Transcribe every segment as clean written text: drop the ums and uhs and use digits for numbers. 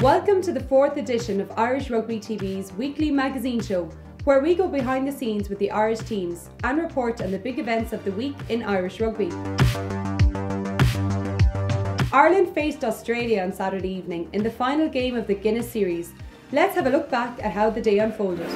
Welcome to the 4th edition of Irish Rugby TV's weekly magazine show, where we go behind the scenes with the Irish teams and report on the big events of the week in Irish rugby. Ireland faced Australia on Saturday evening in the final game of the Guinness Series. Let's have a look back at how the day unfolded.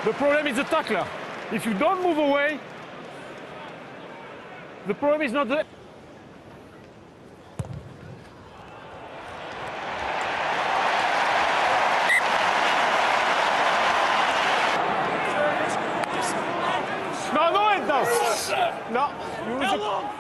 The problem is the tackler. If you don't move away, the problem is not the... No, it does. No, use it.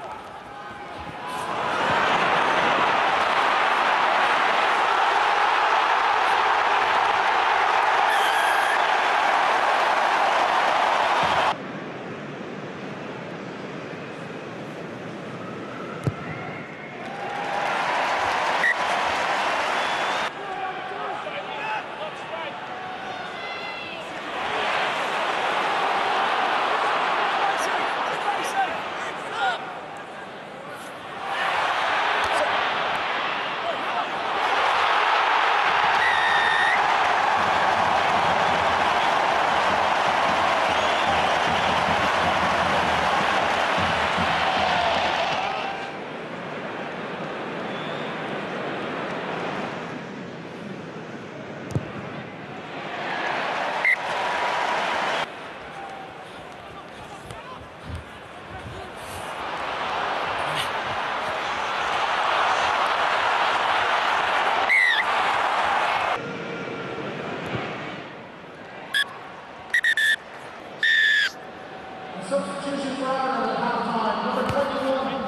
Substitution for Ireland at half-time, number 21,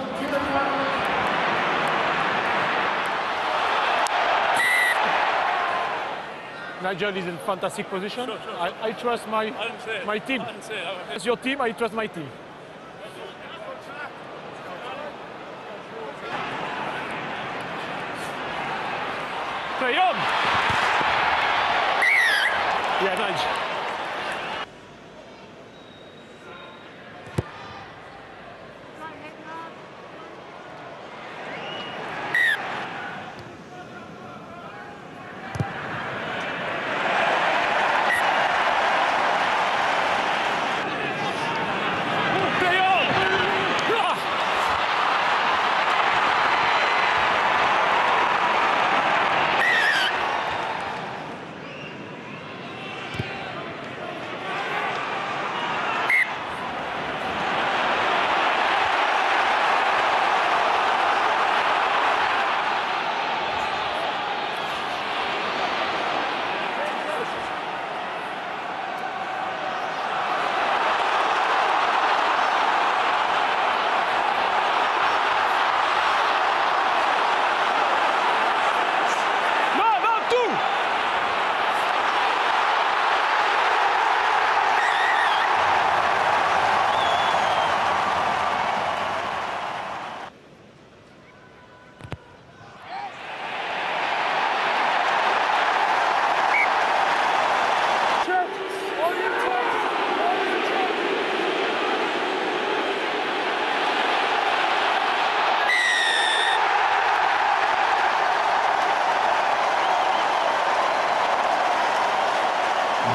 Nigel is in fantastic position. Sure. I trust my team. As your team, I trust my team. play on. Yeah, nice.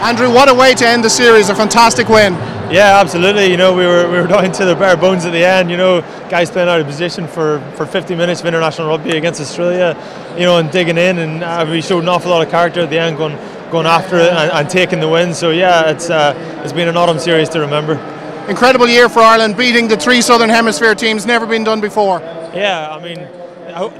Andrew, what a way to end the series, a fantastic win. Yeah, absolutely. You know, we were down to the bare bones at the end. You know, guys playing out of position for 50 minutes of international rugby against Australia, you know, and digging in, and we showed an awful lot of character at the end, going after it and taking the win. So yeah, it's been an autumn series to remember. Incredible year for Ireland, beating the 3 Southern Hemisphere teams, never been done before. Yeah, I mean,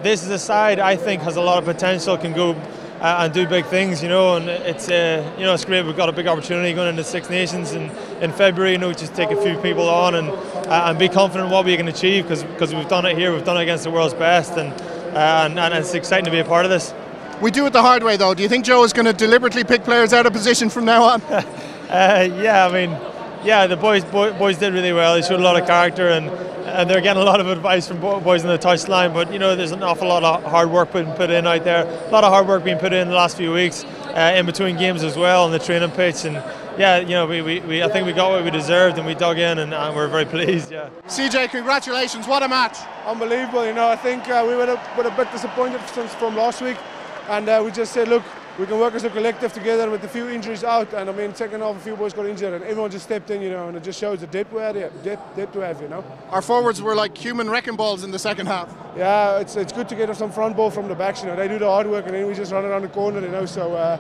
this is a side I think has a lot of potential, can go and do big things, you know, and it's you know, it's great. We've got a big opportunity going into Six Nations in February. You know, just take a few people on and be confident in what we can achieve, because we've done it here, we've done it against the world's best, and it's exciting to be a part of this. We do it the hard way though. Do you think Joe is going to deliberately pick players out of position from now on? Yeah, I mean, yeah, the boys did really well. They showed a lot of character, and they're getting a lot of advice from boys on the touchline. But you know, there's an awful lot of hard work being put in out there. A lot of hard work being put in the last few weeks, in between games as well, on the training pitch. And yeah, you know, I think we got what we deserved, and we dug in, and we're very pleased. Yeah. CJ, congratulations! What a match! Unbelievable. You know, I think we were a bit disappointed from last week, and we just said, look, we can work as a collective together with a few injuries out, and I mean, second half a few boys got injured and everyone just stepped in, you know, and it just shows the depth we have, you know. Our forwards were like human wrecking balls in the second half. Yeah, it's good to get some front ball from the backs, you know. They do the hard work and then we just run around the corner, you know. So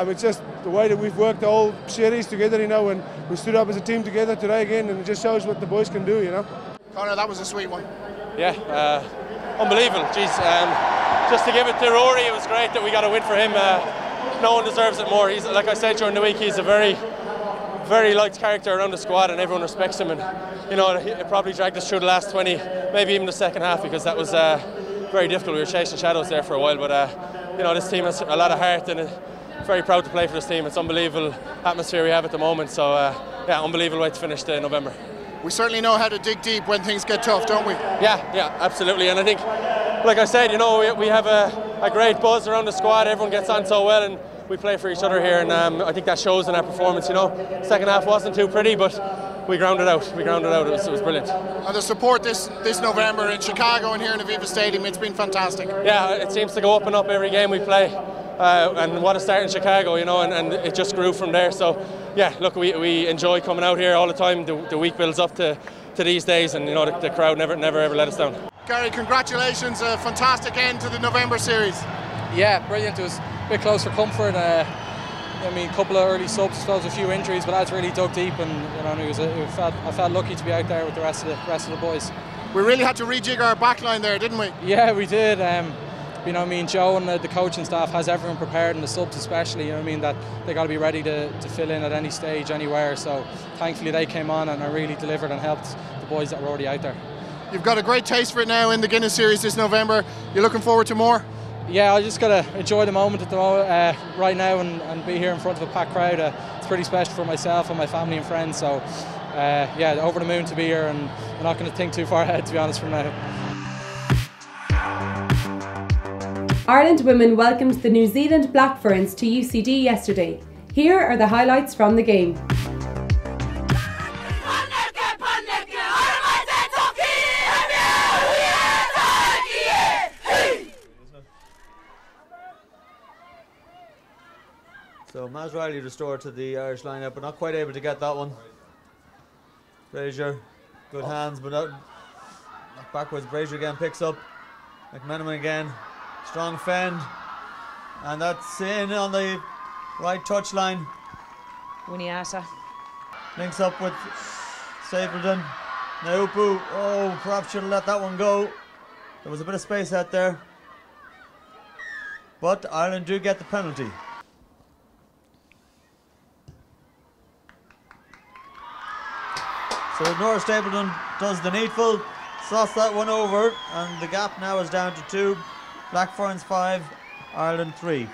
it's just the way that we've worked the whole series together, you know, and we stood up as a team together today again, and it just shows what the boys can do, you know. Conor, that was a sweet one. Yeah, unbelievable. Jeez, just to give it to Rory, it was great that we got a win for him. No one deserves it more. He's, like I said during the week, he's a very, very liked character around the squad, and everyone respects him. And you know, it probably dragged us through the last 20, maybe even the second half, because that was very difficult. We were chasing shadows there for a while, but you know, this team has a lot of heart, and very proud to play for this team. It's unbelievable atmosphere we have at the moment. So yeah, unbelievable way to finish the November. We certainly know how to dig deep when things get tough, don't we? Yeah, absolutely. And I think, like I said, you know, we have a great buzz around the squad. Everyone gets on so well, and we play for each other here. And I think that shows in our performance. You know, second half wasn't too pretty, but we grounded out. It was brilliant. And the support this November in Chicago and here in Aviva Stadium, it's been fantastic. Yeah, it seems to go up and up every game we play. And what a start in Chicago, you know, and it just grew from there. So yeah, look, we enjoy coming out here all the time. The week builds up to these days, and you know, the crowd never ever let us down. Garry, congratulations, a fantastic end to the November series. Yeah, brilliant. It was a bit close for comfort. I mean, a couple of early subs, I suppose, a few injuries, but that's really dug deep, and you know, I felt lucky to be out there with the rest of the boys. We really had to rejig our backline there, didn't we? Yeah, we did. You know, I mean, Joe and the coaching staff has everyone prepared, and the subs especially, you know what I mean, that they got to be ready to fill in at any stage, anywhere. So thankfully they came on and really delivered and helped the boys that were already out there. You've got a great taste for it now in the Guinness Series this November. You're looking forward to more? Yeah, I just got to enjoy the moment at the moment, right now, and be here in front of a packed crowd. It's pretty special for myself and my family and friends. So yeah, over the moon to be here, and I'm not going to think too far ahead, to be honest, from now. Ireland women welcomed the New Zealand Black Ferns to UCD yesterday. Here are the highlights from the game. So Maz Riley restored to the Irish lineup, but not quite able to get that one. Brazier, good hands, but out backwards. Brazier again picks up. McMenamin again, strong fend, and that's in on the right touchline. Winiata links up with Stapleton. Niamh, oh, perhaps should have let that one go. There was a bit of space out there, but Ireland do get the penalty. So Nora Stapleton does the needful, slots that one over, and the gap now is down to 2. Black Ferns 5, Ireland 3.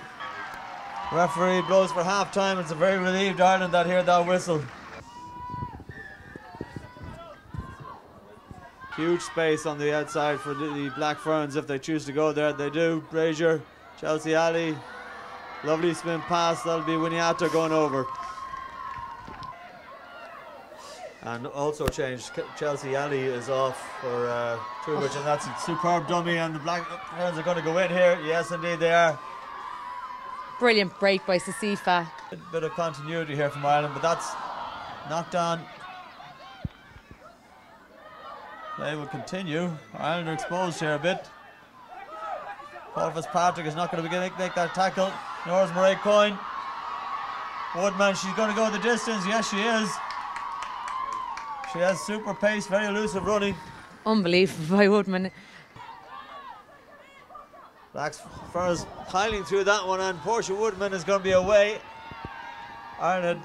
Referee blows for half time. It's a very relieved Ireland that hear that whistle. Huge space on the outside for the Black Ferns if they choose to go there. They do. Brazier, Chelsea Ali, lovely spin pass. That'll be Winiata going over. And also changed, Chelsea Ali is off for Trubich, and that's a superb dummy, and the Black Ferns are going to go in here. Yes, indeed they are. Brilliant break by Sasifa. A bit of continuity here from Ireland, but that's knocked on. Play will continue. Ireland are exposed here a bit. Paul Fitzpatrick is not going to make that tackle. Nora's Murray Coyne. Woodman, she's going to go the distance. Yes, she is. She has super pace, very elusive running. Unbelievable by Woodman. Black Ferns piling through that one, and Portia Woodman is going to be away. Ireland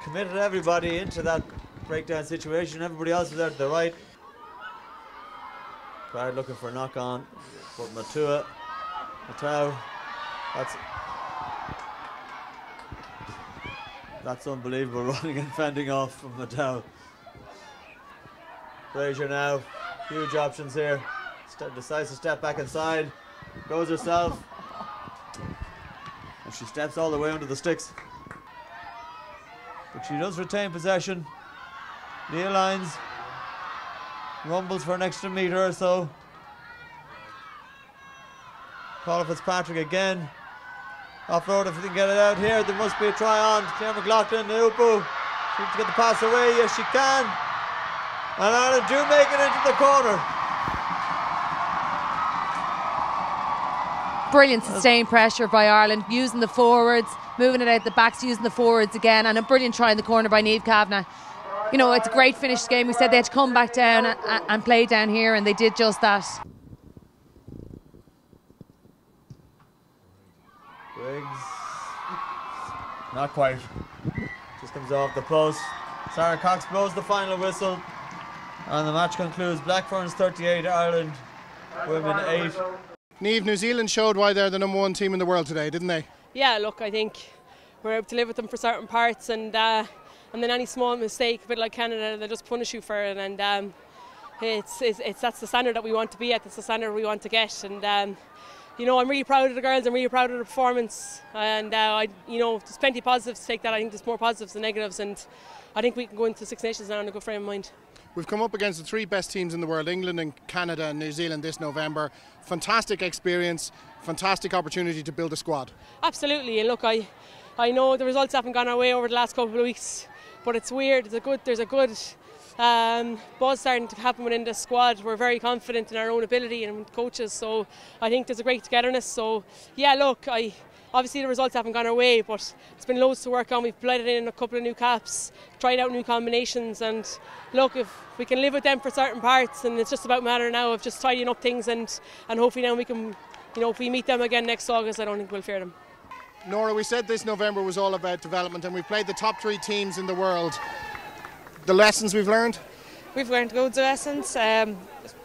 committed everybody into that breakdown situation. Everybody else was out to the right. Crowd looking for a knock on. But Matau. That's unbelievable running and fending off from Matau. Brazier now, huge options here. Decides to step back inside, goes herself, and she steps all the way under the sticks. But she does retain possession. Neil lines, rumbles for an extra metre or so. Paula Fitzpatrick again. Offload if they can get it out here. There must be a try on. Claire McLaughlin, Niamh. She needs to get the pass away. Yes, she can. And Ireland do make it into the corner. Brilliant sustained pressure by Ireland, using the forwards, moving it out the backs, using the forwards again, and a brilliant try in the corner by Niamh Kavanagh. You know, it's a great finished game. We said they had to come back down and play down here, and they did just that. Briggs, not quite. Just comes off the post. Sarah Cox blows the final whistle, and the match concludes. Black Ferns 38, Ireland women 8. Niamh, New Zealand showed why they're the #1 team in the world today, didn't they? Yeah, look, I think we're able to live with them for certain parts, and then any small mistake, a bit like Canada, they just punish you for it, and that's the standard that we want to be at. That's the standard we want to get, and you know, I'm really proud of the girls. I'm really proud of the performance, and there's plenty of positives to take that. I think there's more positives than negatives, and I think we can go into the Six Nations now in a good frame of mind. We've come up against the 3 best teams in the world, England and Canada and New Zealand this November. Fantastic experience, fantastic opportunity to build a squad. Absolutely, and look, I know the results haven't gone our way over the last couple of weeks, but it's weird. There's a good buzz starting to happen within the squad. We're very confident in our own ability and with coaches, so I think there's a great togetherness. So yeah, look, obviously the results haven't gone our way, but it's been loads to work on. We've blended in a couple of new caps, tried out new combinations, and look, if we can live with them for certain parts, and it's just about a matter now of just tidying up things, and hopefully now we can, you know, if we meet them again next August, I don't think we'll fear them. Nora, we said this November was all about development, and we've played the top 3 teams in the world. The lessons we've learned? We've learned loads of lessons.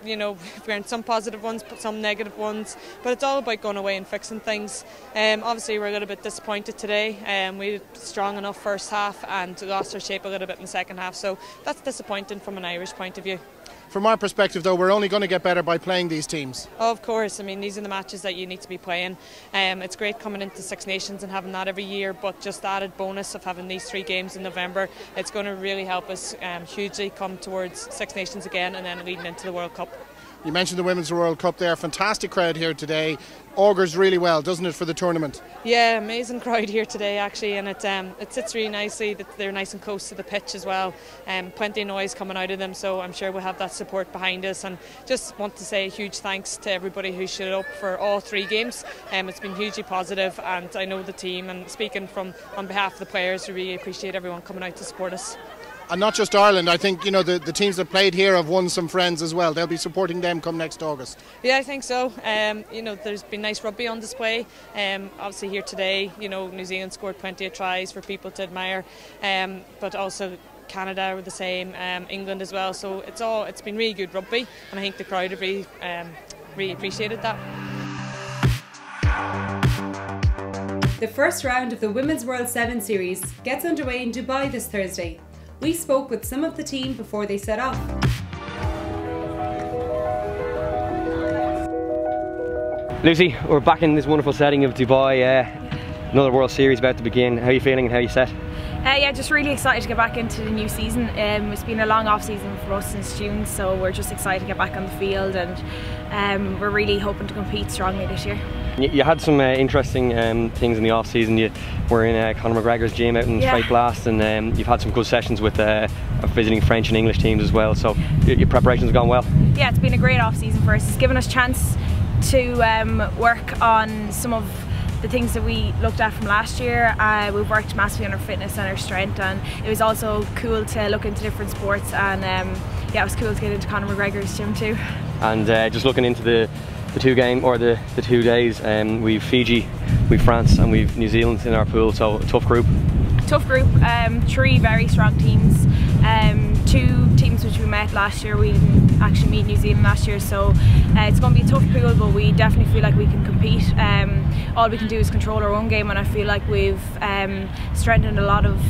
You know, we've learned some positive ones, but some negative ones. But it's all about going away and fixing things. Obviously, we're a little bit disappointed today. We had a strong enough first half and lost our shape a little bit in the second half. So that's disappointing from an Irish point of view. From our perspective though, we're only going to get better by playing these teams. Of course, I mean these are the matches that you need to be playing. It's great coming into Six Nations and having that every year, but just the added bonus of having these 3 games in November, it's going to really help us hugely come towards Six Nations again and then leading into the World Cup. You mentioned the Women's World Cup there, fantastic crowd here today. Augurs really well, doesn't it, for the tournament? Yeah, amazing crowd here today actually, and it sits really nicely. That they're nice and close to the pitch as well. Plenty of noise coming out of them, so I'm sure we'll have that support behind us. And just want to say a huge thanks to everybody who showed up for all 3 games. It's been hugely positive, and I know the team, and speaking on behalf of the players, we really appreciate everyone coming out to support us. And not just Ireland, I think, you know, the teams that played here have won some friends as well. They'll be supporting them come next August. Yeah, I think so. You know, there's been nice rugby on display. Obviously here today, you know, New Zealand scored plenty of tries for people to admire, but also Canada were the same, England as well. So it's been really good rugby, and I think the crowd have really appreciated that. The first round of the Women's World 7 Series gets underway in Dubai this Thursday. We spoke with some of the team before they set off. Lucy, we're back in this wonderful setting of Dubai. Another World Series about to begin. How are you feeling and how are you set? Yeah, just really excited to get back into the new season. It's been a long off season for us since June, so we're just excited to get back on the field, and we're really hoping to compete strongly this year. You had some interesting things in the off season. You were in Conor McGregor's gym out in Straight Blast, and you've had some good sessions with visiting French and English teams as well. So your preparations have gone well. Yeah, it's been a great off season for us. It's given us a chance to work on some of the things that we looked at from last year. We've worked massively on our fitness and our strength, and it was also cool to look into different sports, and yeah, it was cool to get into Conor McGregor's gym too. And just looking into the 2 days, we've Fiji, we've France and we've New Zealand in our pool, so a tough group. Tough group, 3 very strong teams, 2 teams which we met last year. We didn't actually meet New Zealand last year, so it's going to be a tough pool, but we definitely feel like we can compete. All we can do is control our own game, and I feel like we've strengthened a lot of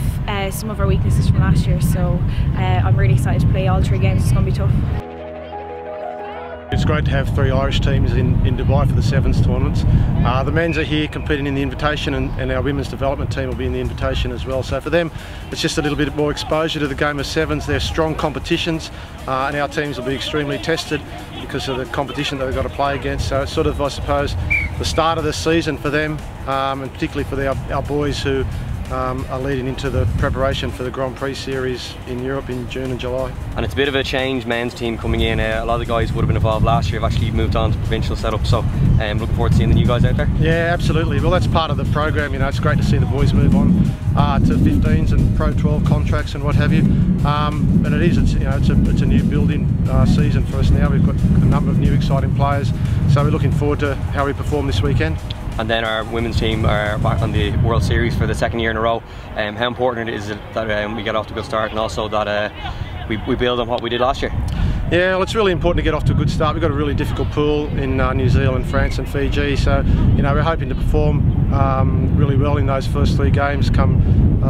some of our weaknesses from last year, so I'm really excited to play all 3 games. It's going to be tough. It's great to have 3 Irish teams in Dubai for the Sevens tournaments. The men's are here competing in the invitation, and our women's development team will be in the invitation as well. So for them, it's just a little bit more exposure to the game of sevens. They're strong competitions, and our teams will be extremely tested because of the competition that they've got to play against. So it's sort of, I suppose, the start of the season for them, and particularly for our boys who are leading into the preparation for the Grand Prix series in Europe in June and July. And it's a bit of a change, men's team coming in. A lot of the guys would have been involved last year, have actually moved on to provincial setup, so looking forward to seeing the new guys out there. Yeah, absolutely. Well, that's part of the program. You know, it's great to see the boys move on to 15s and Pro 12 contracts and what have you. And it's a new building season for us now. We've got a number of new exciting players, so we're looking forward to how we perform this weekend. And then our women's team are back on the World Series for the 2nd year in a row. How important is it that we get off to a good start, and also that we build on what we did last year? Yeah, well, it's really important to get off to a good start. We've got a really difficult pool in New Zealand, France and Fiji, so you know, we're hoping to perform really well in those first 3 games come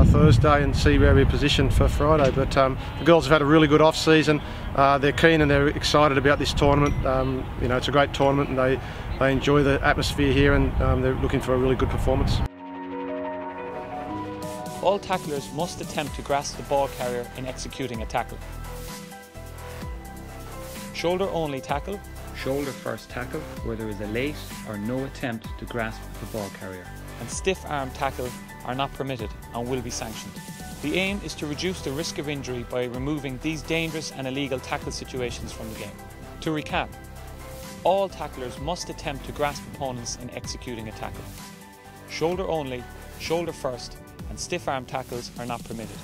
Thursday and see where we're positioned for Friday. But the girls have had a really good off season. They're keen and they're excited about this tournament. You know, it's a great tournament, and they enjoy the atmosphere here, and they're looking for a really good performance. All tacklers must attempt to grasp the ball carrier in executing a tackle. Shoulder only tackle. Shoulder first tackle, where there is a late or no attempt to grasp the ball carrier. And stiff arm tackle are not permitted and will be sanctioned. The aim is to reduce the risk of injury by removing these dangerous and illegal tackle situations from the game. To recap, all tacklers must attempt to grasp opponents in executing a tackle. Shoulder only, shoulder first and stiff arm tackles are not permitted.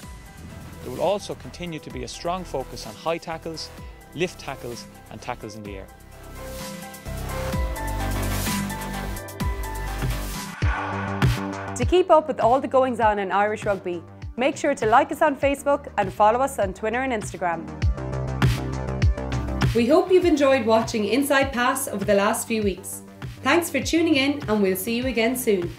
There will also continue to be a strong focus on high tackles, lift tackles and tackles in the air. To keep up with all the goings on in Irish rugby, make sure to like us on Facebook and follow us on Twitter and Instagram. We hope you've enjoyed watching Inside Pass over the last few weeks. Thanks for tuning in, and we'll see you again soon.